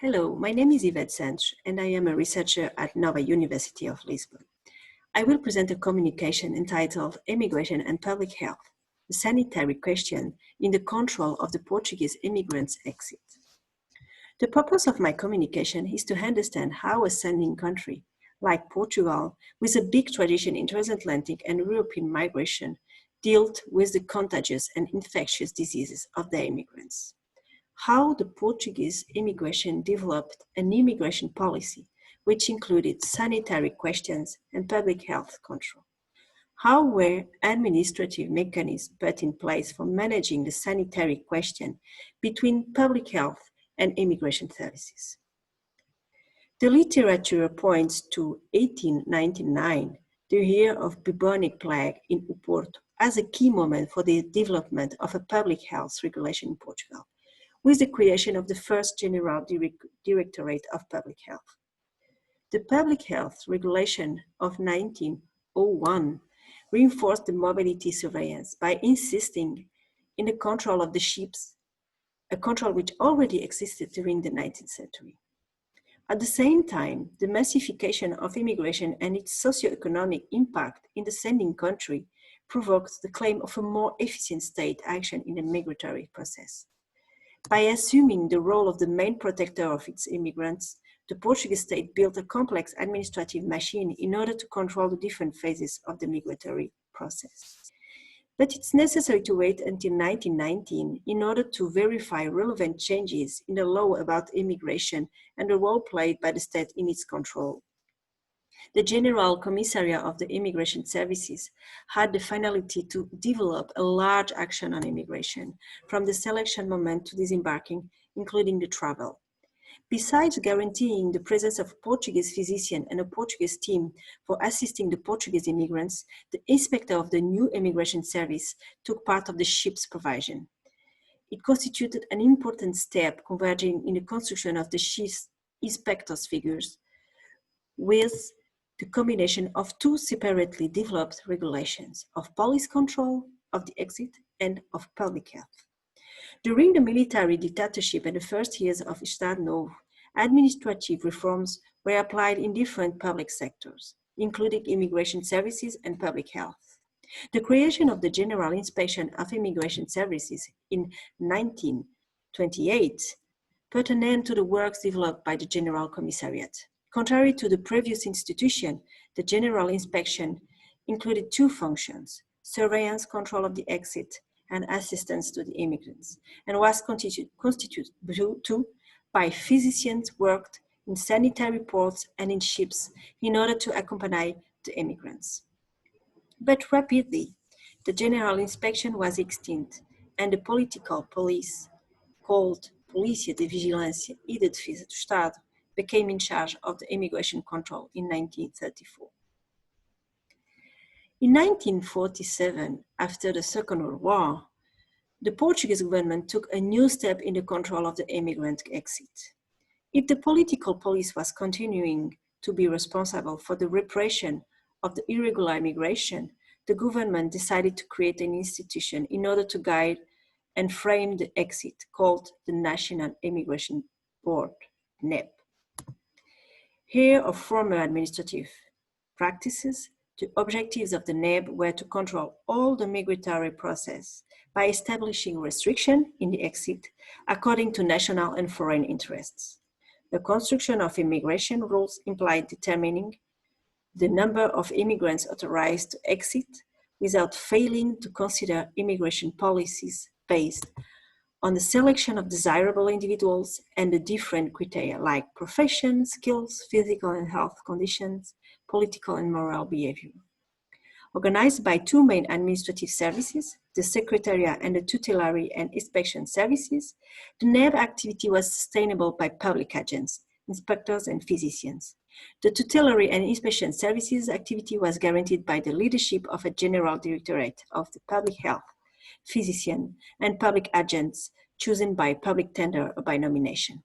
Hello, my name is Yvette Santos and I am a researcher at Nova University of Lisbon. I will present a communication entitled Immigration and Public Health, a sanitary question in the control of the Portuguese immigrants' exit. The purpose of my communication is to understand how a sending country, like Portugal, with a big tradition in transatlantic and European migration, dealt with the contagious and infectious diseases of the immigrants. How the Portuguese immigration developed an immigration policy which included sanitary questions and public health control. How were administrative mechanisms put in place for managing the sanitary question between public health and immigration services? The literature points to 1899, the year of bubonic plague in Porto, as a key moment for the development of a public health regulation in Portugal, with the creation of the first General Directorate of Public Health. The Public Health Regulation of 1901 reinforced the mobility surveillance by insisting in the control of the ships, a control which already existed during the 19th century. At the same time, the massification of immigration and its socio-economic impact in the sending country provoked the claim of a more efficient state action in the migratory process. By assuming the role of the main protector of its immigrants, the Portuguese state built a complex administrative machine in order to control the different phases of the migratory process. But it's necessary to wait until 1919 in order to verify relevant changes in the law about immigration and the role played by the state in its control. The General Commissariat of the Immigration Services had the finality to develop a large action on immigration, from the selection moment to disembarking, including the travel. Besides guaranteeing the presence of a Portuguese physician and a Portuguese team for assisting the Portuguese immigrants, the inspector of the new immigration service took part of the ship's provision. It constituted an important step converging in the construction of the ship's inspector's figures with the combination of two separately developed regulations of police control of the exit and of public health. During the military dictatorship and the first years of Estado Novo, administrative reforms were applied in different public sectors, including immigration services and public health. The creation of the General Inspection of Immigration Services in 1928 put an end to the works developed by the General Commissariat. Contrary to the previous institution, the General Inspection included two functions: surveillance, control of the exit, and assistance to the immigrants, and was constituted by physicians worked in sanitary ports and in ships in order to accompany the immigrants. But rapidly, the General Inspection was extinct, and the political police, called Polícia de Vigilância e de Defesa do Estado, became in charge of the immigration control in 1934. In 1947, after the Second World War, the Portuguese government took a new step in the control of the immigrant exit. If the political police was continuing to be responsible for the repression of the irregular immigration, the government decided to create an institution in order to guide and frame the exit, called the National Immigration Board, NEB. Here are former administrative practices. The objectives of the NEB were to control all the migratory process by establishing restriction in the exit according to national and foreign interests. The construction of immigration rules implied determining the number of immigrants authorized to exit without failing to consider immigration policies based on the selection of desirable individuals and the different criteria like profession, skills, physical and health conditions, political and moral behavior. Organized by two main administrative services, the Secretariat and the Tutelary and Inspection Services, the NEB activity was sustainable by public agents, inspectors and physicians. The Tutelary and Inspection Services activity was guaranteed by the leadership of a General Directorate of the Public Health, physician, and public agents chosen by public tender or by nomination.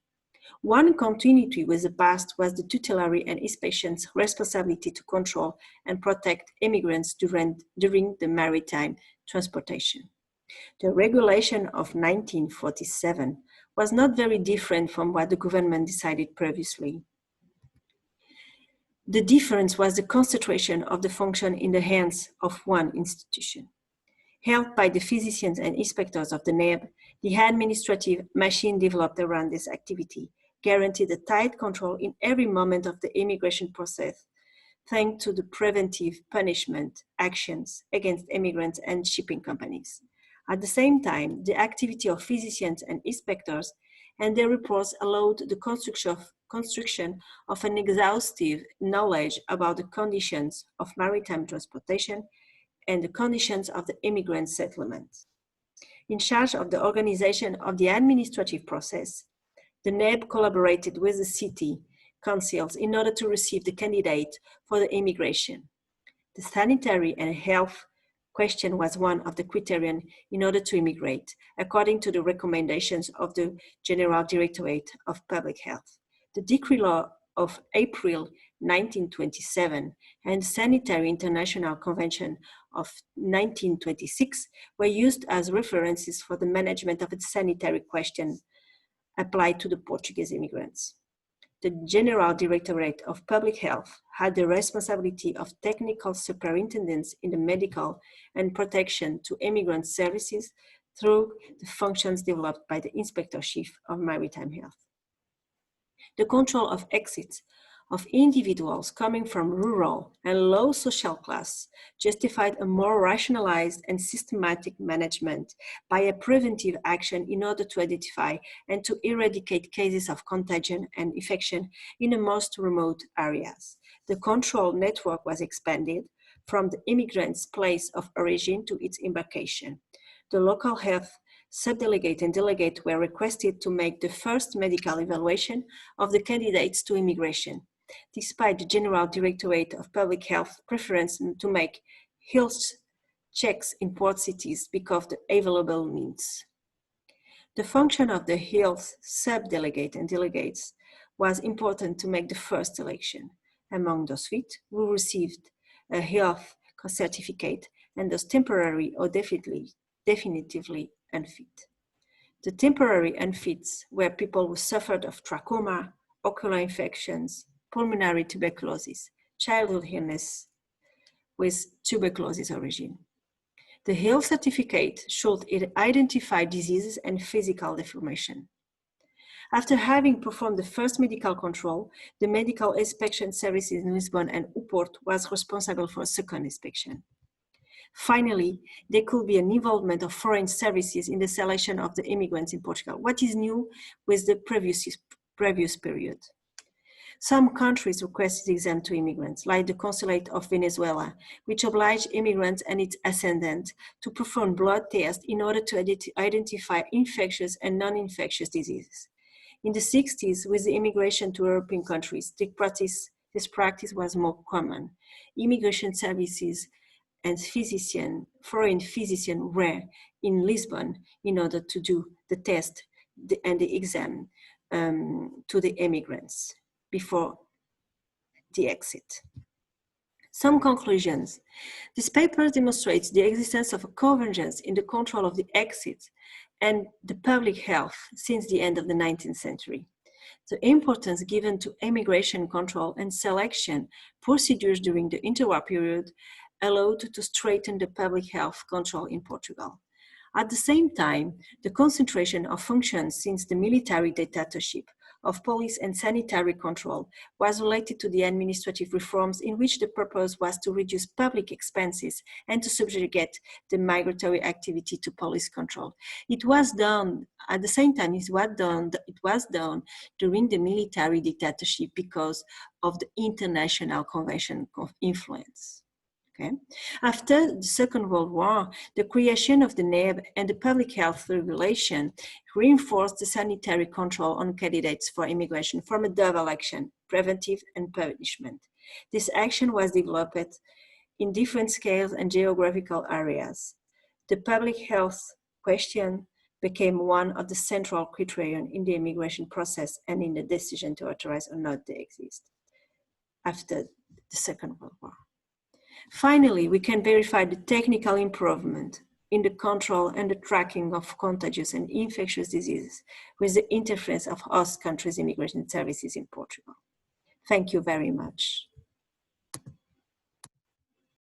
One continuity with the past was the tutelary and inspection's responsibility to control and protect immigrants during the maritime transportation. The regulation of 1947 was not very different from what the government decided previously. The difference was the concentration of the function in the hands of one institution. Helped by the physicians and inspectors of the NEB, the administrative machine developed around this activity guaranteed a tight control in every moment of the immigration process, thanks to the preventive punishment actions against immigrants and shipping companies. At the same time, the activity of physicians and inspectors and their reports allowed the construction of an exhaustive knowledge about the conditions of maritime transportation and the conditions of the immigrant settlement. In charge of the organization of the administrative process, the NEB collaborated with the city councils in order to receive the candidate for the immigration. The sanitary and health question was one of the criteria in order to immigrate, according to the recommendations of the General Directorate of Public Health. The Decree Law of April 1927 and Sanitary International Convention of 1926 were used as references for the management of the sanitary question applied to the Portuguese immigrants. The General Directorate of Public Health had the responsibility of technical superintendence in the medical and protection to immigrant services through the functions developed by the Inspector Chief of Maritime Health. The control of exits of individuals coming from rural and low social class justified a more rationalized and systematic management by a preventive action in order to identify and to eradicate cases of contagion and infection in the most remote areas. The control network was expanded from the immigrant's place of origin to its embarkation. The local health subdelegate and delegate were requested to make the first medical evaluation of the candidates to immigration, despite the General Directorate of Public Health preference to make health checks in port cities because of the available means. The function of the health subdelegate and delegates was important to make the first selection among those fit who received a health certificate and those temporary or definitively unfit. The temporary unfits were people who suffered of trachoma, ocular infections, pulmonary tuberculosis, childhood illness with tuberculosis origin. The health certificate should identify diseases and physical deformation. After having performed the first medical control, the medical inspection services in Lisbon and Oporto was responsible for a second inspection. Finally, there could be an involvement of foreign services in the selection of the immigrants in Portugal. What is new with the previous period? Some countries requested exams to immigrants, like the Consulate of Venezuela, which obliged immigrants and its ascendants to perform blood tests in order to identify infectious and non-infectious diseases. In the 60s, with the immigration to European countries, this practice was more common. Immigration services and foreign physicians were in Lisbon in order to do the test and the exam to the immigrants before the exit. Some conclusions. This paper demonstrates the existence of a convergence in the control of the exit and the public health since the end of the 19th century. The importance given to immigration control and selection procedures during the interwar period allowed to strengthen the public health control in Portugal. At the same time, the concentration of functions since the military dictatorship of police and sanitary control was related to the administrative reforms in which the purpose was to reduce public expenses and to subjugate the migratory activity to police control. It was done, at the same time it was done during the military dictatorship because of the international convention of influence. Okay. After the Second World War, the creation of the NEB and the public health regulation reinforced the sanitary control on candidates for immigration from a double action, preventive and punishment. This action was developed in different scales and geographical areas. The public health question became one of the central criteria in the immigration process and in the decision to authorize or not to exist after the Second World War. Finally, we can verify the technical improvement in the control and the tracking of contagious and infectious diseases with the interference of host countries' immigration services in Portugal. Thank you very much.